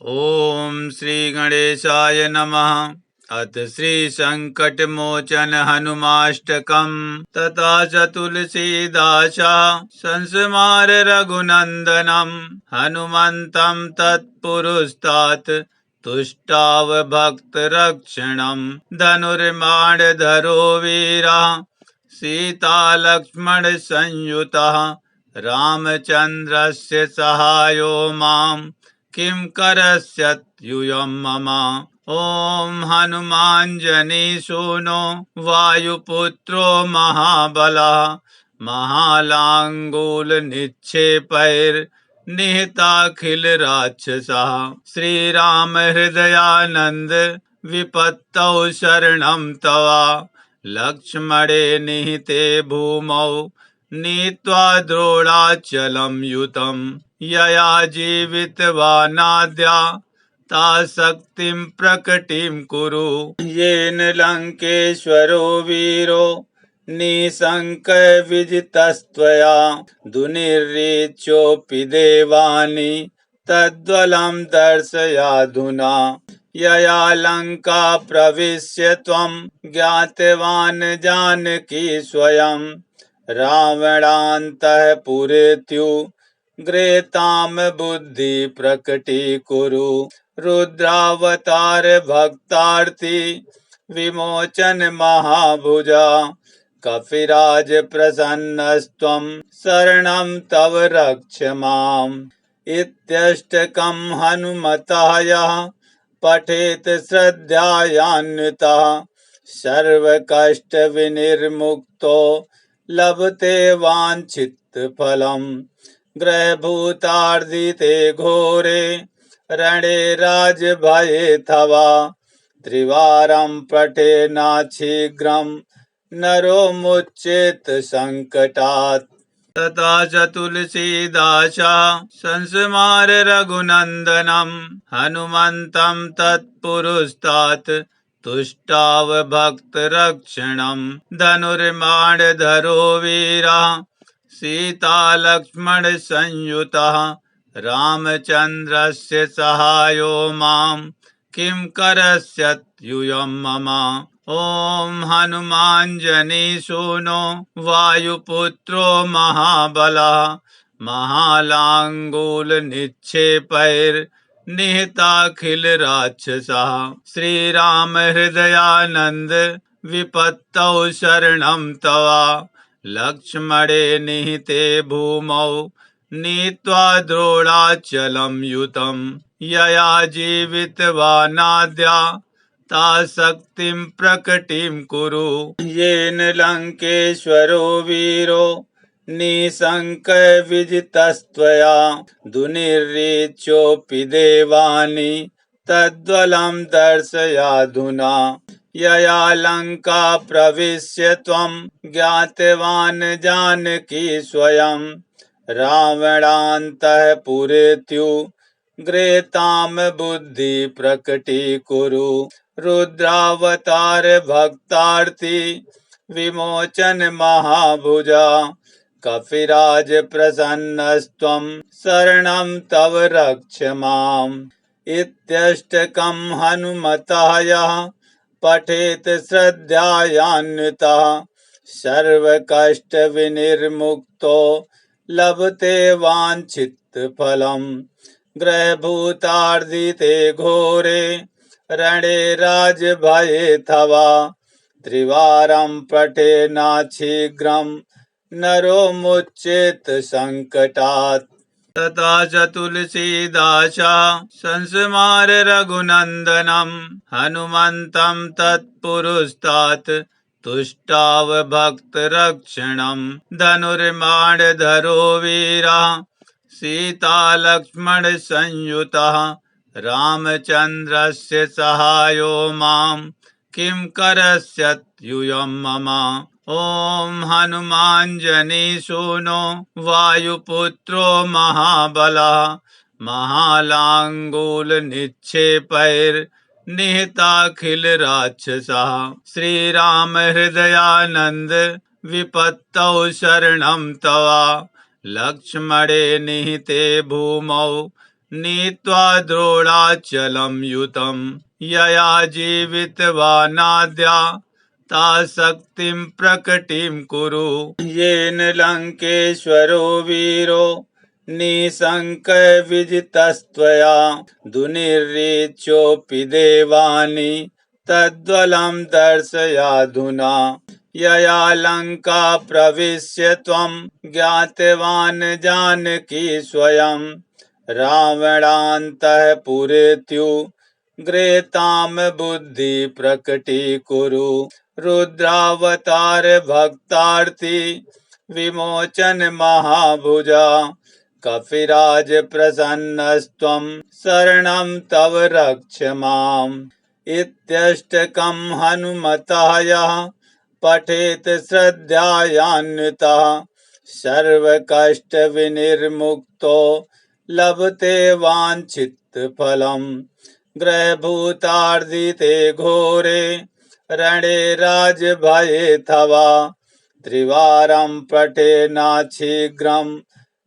ओम श्री गणेशाय नमः। अथ श्री संकटमोचन हनुमाष्टकम् तथा च तुलसीदासा संस्मार रघुनंदनम् हनुमन्तं तत्पुरुस्तात् तुष्टाव भक्तरक्षणम् धनुर्बाणधरो वीरः सीता लक्ष्मण संयुतः रामचन्द्रस्य सहायो माम् किं करस्यत्यूयं मम। ॐ हनुमाञ्जनीसूनो वायुपुत्रो महाबलः महालाङ्गूलनिक्षेपैर्निहताखिलराक्षसः श्रीराम हृदयानन्द विपत्तौ शरणं तव लक्ष्मणे निहिते भूमौ नीत्वा द्रोणाचलं युतम् यया जीवितवानाद्या ता शक्तिं प्रकटिं कुरु येन लङ्केश्वरो वीरो निशङ्कः विजितस्त्वया दुर्निरीच्योऽपि देवानि तद्बलं दर्शयाधुना यया लङ्का प्रविश्य त्वं ज्ञातवान् जानकी स्वयं रावणान्तःपुरेत्युग्रेतां बुद्धि प्रकटीकुरु रुद्रावतार भक्तार्थी विमोचन महाभुजा कपिराज प्रसन्नस्त्वं शरणं तव रक्ष माम्। इत्यष्टकं हनुमतः यः पठेत् श्रद्धयान्वितः सर्वकष्टविनिर्मुक्तो लभते वाञ्छितफलम्। ग्रहभूतार्दिते घोरे रणे राजभयेऽथवा त्रिवारं पठेन्नाशीघ्रं नरो मुच्येत सङ्कटात्। तथा च तुलसीदासा संस्मार रघुनन्दनं हनुमन्तं तत्पुरुस्तात् तुष्टाव भक्तरक्षणम् धनुर्बाणधरो वीरः सीता लक्ष्मण संयुतः रामचन्द्रस्य सहायो माम् किं करस्यत्यूयं मम। ॐ हनुमाञ्जनीसूनो वायुपुत्रो महाबलः महालाङ्गूलनिक्षेपैर्निहताखिलराक्षसः श्रीराम हृदयानन्द विपत्तौ शरणं तव लक्ष्मणे निहिते भूमौ नीत्वा द्रोणाचलं युतम् यया जीवितवानाद्या ता शक्तिं प्रकटिं कुरु येन लङ्केश्वरो वीरो निशङ्कः विजितस्त्वया दुर्निरीच्योऽपि देवानि तद्बलं दर्शयाधुना यया लङ्का प्रविश्य त्वं ज्ञातवान् जानकी स्वयं रावणान्तःपुरेत्युग्रेतां बुद्धि प्रकटीकुरु रुद्रावतार भक्तार्थी विमोचन महाभुजा कपिराज प्रसन्नस्त्वं शरणं तव रक्ष माम्। इत्यष्टकं हनुमतः यः पठेत् श्रद्धयान्वितः सर्वकष्टविनिर्मुक्तो लभते वाञ्छितफलम्। ग्रहभूतार्दिते घोरे रणे राजभयेऽथवा त्रिवारं पठेन्नाशीघ्रं नरो मुच्येत सङ्कटात्। तथा च तुलसीदासा संस्मार रघुनन्दनं हनुमन्तं तत्पुरुस्तात् तुष्टाव भक्तरक्षणम् धनुर्बाणधरो वीरः सीता लक्ष्मण संयुतः रामचन्द्रस्य सहायो माम् किं करस्यत्यूयं मम। ॐ हनुमाञ्जनीसूनो वायुपुत्रो महाबलः महालाङ्गूलनिक्षेपैर्निहताखिलराक्षसः श्रीराम हृदयानन्द विपत्तौ शरणं तव लक्ष्मणे निहिते भूमौ नीत्वा द्रोणाचलं युतं यया जीवितवानाद्या ताशक्तिं प्रकटिं कुरु येन लङ्केश्वरो वीरो निशङ्कविजितस्त्वया दुर्निरीच्योऽपि देवानि तद्बलं दर्शयाधुना यया लङ्का प्रविश्य त्वं ज्ञातवान् जानकी स्वयं रावणान्तःपुरेत्युग्रेतां बुद्धि प्रकटीकुरु रुद्रावतार भक्तार्थी विमोचन महाभुजा कपिराज प्रसन्नस्त्वं शरणं तव रक्ष माम् इत्यष्टकं हनुमतः यः पठेत् श्रद्धयान्वितः सर्वकष्टविनिर्मुक्तो लभते वाञ्छितफलम् ग्रहभूतार्दिते घोरे रणे राजभयेऽथवा त्रिवारं पठेन्नाशीघ्रं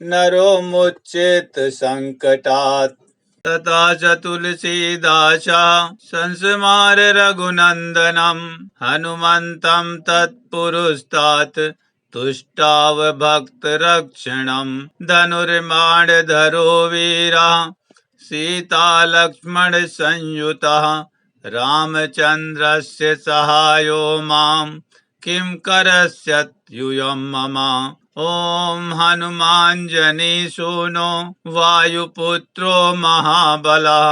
नरो मुच्येत संकटात् तथा च तुलसीदासा संस्मार रघुनन्दनं हनुमन्तं तत्पुरुस्तात् तुष्टाव भक्तरक्षणं धनुर्बाणधरो वीरः सीतालक्ष्मणसंयुतः रामचन्द्रस्य सहायो मां किं करस्यत्यूयं मम ॐ हनुमाञ्जनीसूनो वायुपुत्रो महाबलः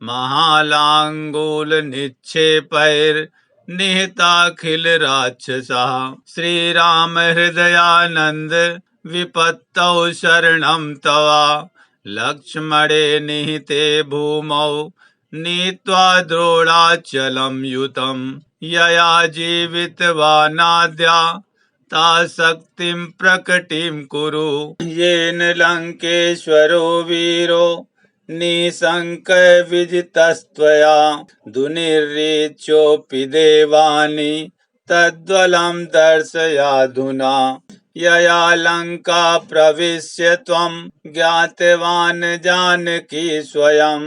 महालाङ्गूलनिक्षेपैर्निहताखिलराक्षसः श्रीराम हृदयानन्द विपत्तौ शरणं तव लक्ष्मणे निहिते भूमौ नीत्वा द्रोणाचलं युतं यया जीवितवानाद्या ताशक्तिं प्रकटिं कुरु येन लङ्केश्वरो वीरो निशङ्कविजितस्त्वया दुर्निरीच्योऽपि देवानि तद्बलं दर्शयाधुना यया लङ्का प्रविश्य त्वं ज्ञातवान् जानकी स्वयं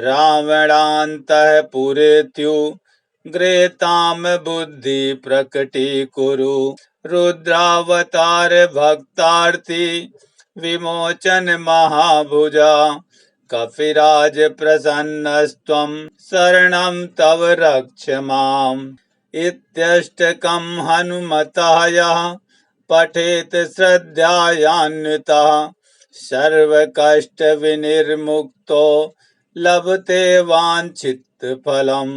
रावणान्तःपुरेत्युग्रेतां बुद्धि प्रकटीकुरु रुद्रावतार भक्तार्थी विमोचन महाभुजा कपिराज प्रसन्नस्त्वं शरणं तव रक्ष माम् इत्यष्टकं हनुमतः यः पठेत् श्रद्धयान्वितः सर्वकष्टविनिर्मुक्तो लभते वाञ्छितफलम्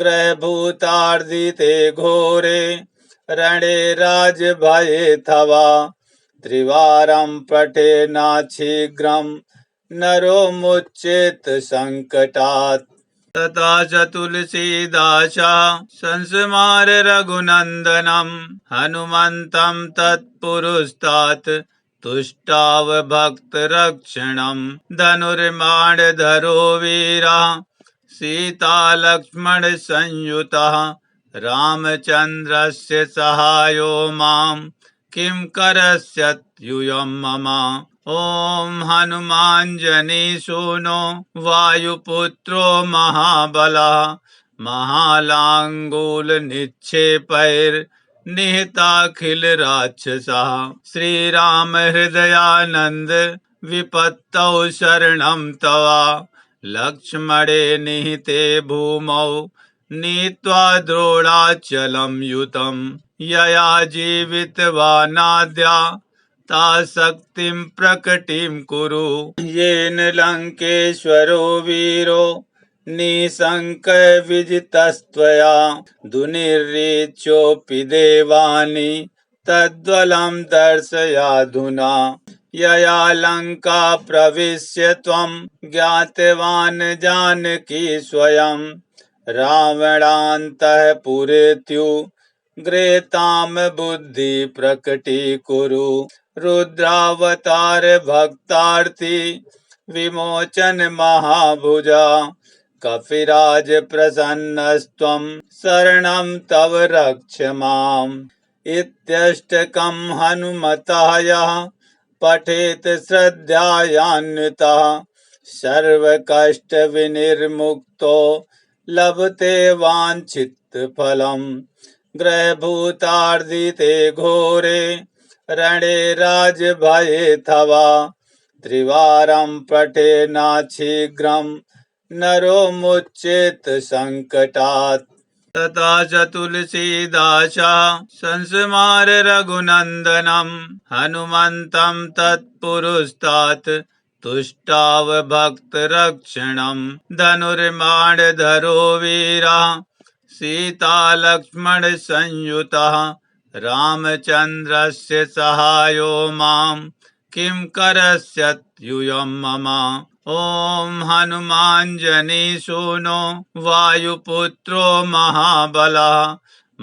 ग्रहभूतार्दिते घोरे रणे राजभयेऽथवा त्रिवारं पठेन्नाशीघ्रं नरो मुच्येत संकटात् तथा च तुलसीदासा संस्मार रघुनन्दनं हनुमन्तं तत्पुरुस्तात् तुष्टाव भक्तरक्षणं धनुर्बाणधरो वीरः सीतालक्ष्मणसंयुतः रामचन्द्रस्य सहायो मां किं करस्यत्यूयं मम ॐ हनुमाञ्जनीसूनो वायुपुत्रो महाबलः महालाङ्गूलनिक्षेपैर्निहताखिलराक्षसः श्रीराम हृदयानन्द विपत्तौ शरणं तव लक्ष्मणे निहिते भूमौ नीत्वा द्रोणाचलं युतं यया जीवितवानाद्या ताशक्तिं प्रकटिं कुरु येन लङ्केश्वरो वीरो निशङ्कविजितस्त्वया दुर्निरीच्योऽपि देवानि तद्बलं दर्शयाधुना यया लङ्का प्रविश्य त्वं ज्ञातवान् जानकी स्वयं रावणान्तःपुरेत्युग्रेतां बुद्धि प्रकटीकुरु रुद्रावतार भक्तार्थी विमोचन महाभुजा कपिराज प्रसन्नस्त्वं शरणं तव रक्ष माम् इत्यष्टकं हनुमतः यः पठेत् श्रद्धयान्वितः सर्वकष्टविनिर्मुक्तो लभते वाञ्छितफलम् ग्रहभूतार्दिते घोरे रणे राजभयेऽथवा त्रिवारं पठेन्नाच्छीघ्रं नरो मुच्येत सङ्कटात्। तथा च तुलसीदासा संस्मार रघुनन्दनं हनुमन्तं तत्पुरुस्तात् तुष्टावभक्तरक्षणं धनुर्बाणधरो वीरः सीतालक्ष्मणसंयुतः रामचन्द्रस्य सहायो मां किं करस्यत्यूयं मम। ॐ हनुमाञ्जनीसूनो वायुपुत्रो महाबलः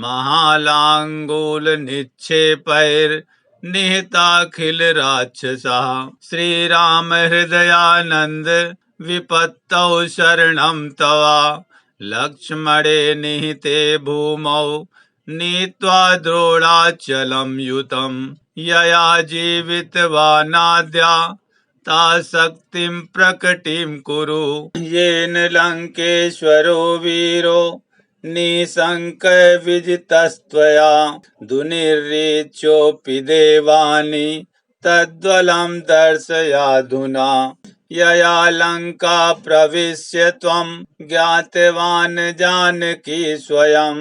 महालाङ्गूलनिक्षेपैर्निहताखिलराक्षसः श्रीराम हृदयानन्द विपत्तौ शरणं तव लक्ष्मणे निहिते भूमौ नीत्वा द्रोणाचलं युतं यया जीवितवानाद्या ता शक्तिं प्रकटिं कुरु। येन लङ्केश्वरो वीरो निशङ्कविजितस्त्वया दुर्निरीच्योऽपि देवानि तद्बलं दर्शयाधुना। यया लङ्का प्रविश्य त्वं ज्ञातवान् जानकी स्वयं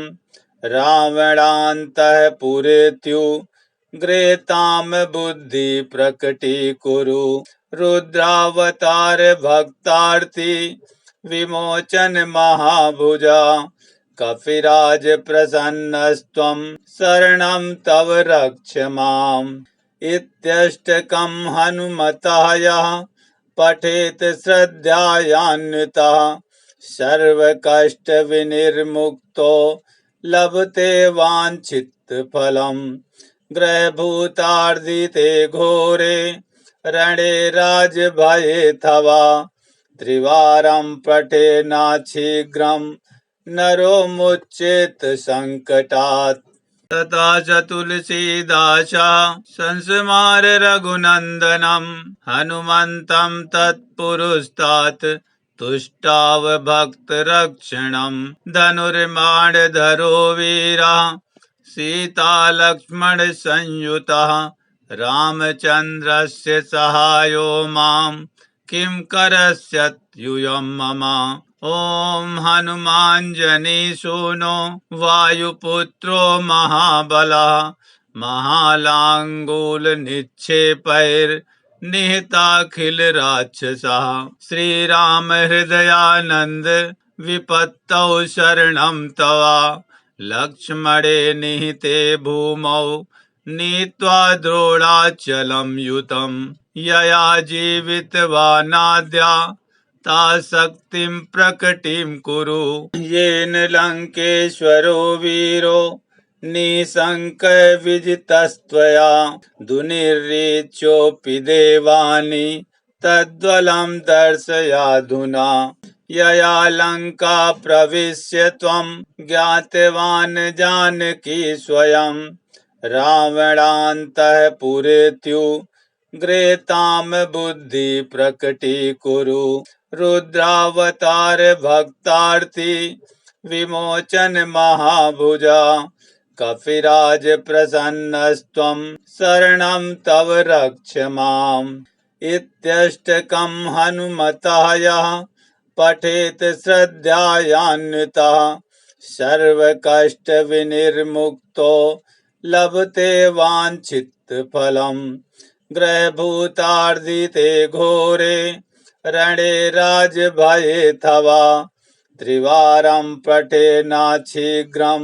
रावणान्तःपुरेत्युग्रेतां बुद्धि प्रकटीकुरु। रुद्रावतार भक्तार्थी विमोचन महाभुजा कपिराज प्रसन्नस्त्वं शरणं तव रक्ष माम्। इत्यष्टकं हनुमतः यः पठेत् श्रद्धयान्वितः सर्वकष्टविनिर्मुक्तो लभते वाञ्छितफलम् ग्रहभूतार्दिते घोरे रणे राजभयेऽथवा त्रिवारं पठेन्नाच्छीघ्रं नरो मुच्येत सङ्कटात्। तथा च तुलसीदासा संस्मार रघुनन्दनं हनुमन्तं तत्पुरुस्तात् तुष्टावभक्तरक्षणं धनुर्बाणधरो वीरः सीतालक्ष्मणसंयुतः रामचन्द्रस्य सहायो मां किं करस्यत्यूयं मम। ॐ हनुमाञ्जनीसूनो वायुपुत्रो महाबलः महालाङ्गूलनिक्षेपैर्निहताखिलराक्षसः श्रीराम हृदयानन्द विपत्तौ शरणं तव लक्ष्मणे निहिते भूमौ नीत्वा द्रोणाचलं युतं यया जीवितवानाद्या ता शक्तिं प्रकटिं कुरु। येन लङ्केश्वरो वीरो निशङ्कविजितस्त्वया दुर्निरीच्योऽपि देवानि तद्बलं दर्शयाधुना। यया लङ्का प्रविश्य त्वं ज्ञातवान् जानकी स्वयं रावणान्तःपुरेत्युग्रेतां बुद्धि प्रकटीकुरु। रुद्रावतार भक्तार्थी विमोचन महाभुजा कपिराज प्रसन्नस्त्वं शरणं तव रक्ष माम्। इत्यष्टकं हनुमतः यः पठेत् श्रद्धयान्वितः सर्वकष्टविनिर्मुक्तो लभते वाञ्छितफलम् ग्रहभूतार्दिते घोरे रणे राजभयेऽथवा त्रिवारं पठेन्नाच्छीघ्रं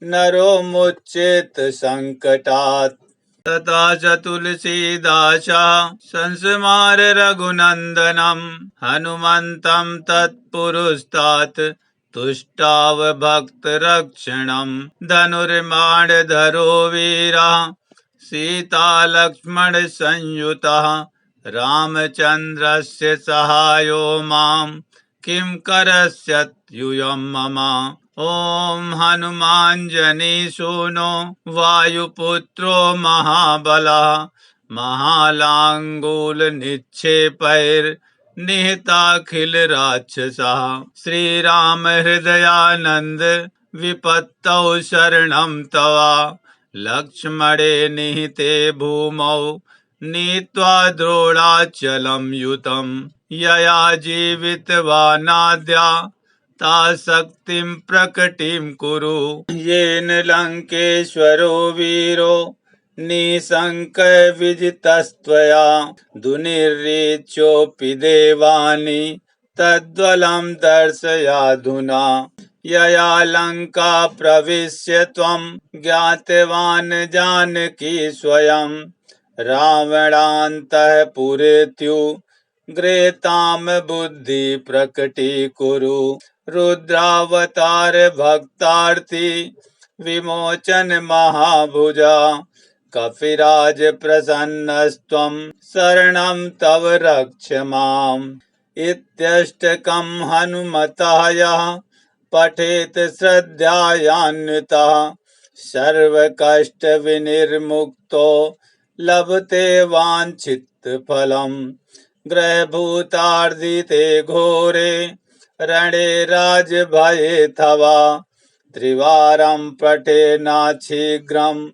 नरो मुच्येत सङ्कटात्। तथा च तुलसीदासा संस्मार रघुनन्दनं हनुमन्तं तत्पुरुस्तात् तुष्टावभक्तरक्षणं धनुर्बाणधरो वीरः सीतालक्ष्मणसंयुतः रामचन्द्रस्य सहायो मां किं करस्यत्यूयं मम। ॐ हनुमाञ्जनीसूनो वायुपुत्रो महाबलः महालाङ्गूलनिक्षेपैर्निहताखिलराक्षसः निहताखिल राक्षसाः। श्रीराम हृदयानन्द विपत्तौ शरणं तव। लक्ष्मणे निहिते भूमौ नीत्वा द्रोणाचलं युतं। यया जीवितवानाद्या ता शक्तिं प्रकटिं कुरु। येन लङ्केश्वरो वीरो निशङ्कः विजितस्त्वया। दुर्निरीच्योऽपि देवानि तद्बलं दर्शयाधुना। यया लङ्का प्रविश्य त्वं ज्ञातवान् जानकी स्वयं। रावणान्तःपुरेत्युग्रे तां बुद्धि प्रकटीकुरु। रुद्रावतार भक्तार्थी विमोचन महाभुजा। कपिराज प्रसन्नस्त्वं शरणं तव रक्ष माम्। इत्यष्टकं हनुमतः यः पठेत् श्रद्धयान्वितः सर्वकष्टविनिर्मुक्तो लभते वाञ्छितफलम्। ग्रहभूतार्दिते घोरे रणे राजभयेऽथवा। त्रिवारं पठेन्नाशीघ्रं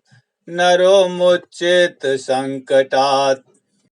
नरो मुच्येत संकटात्।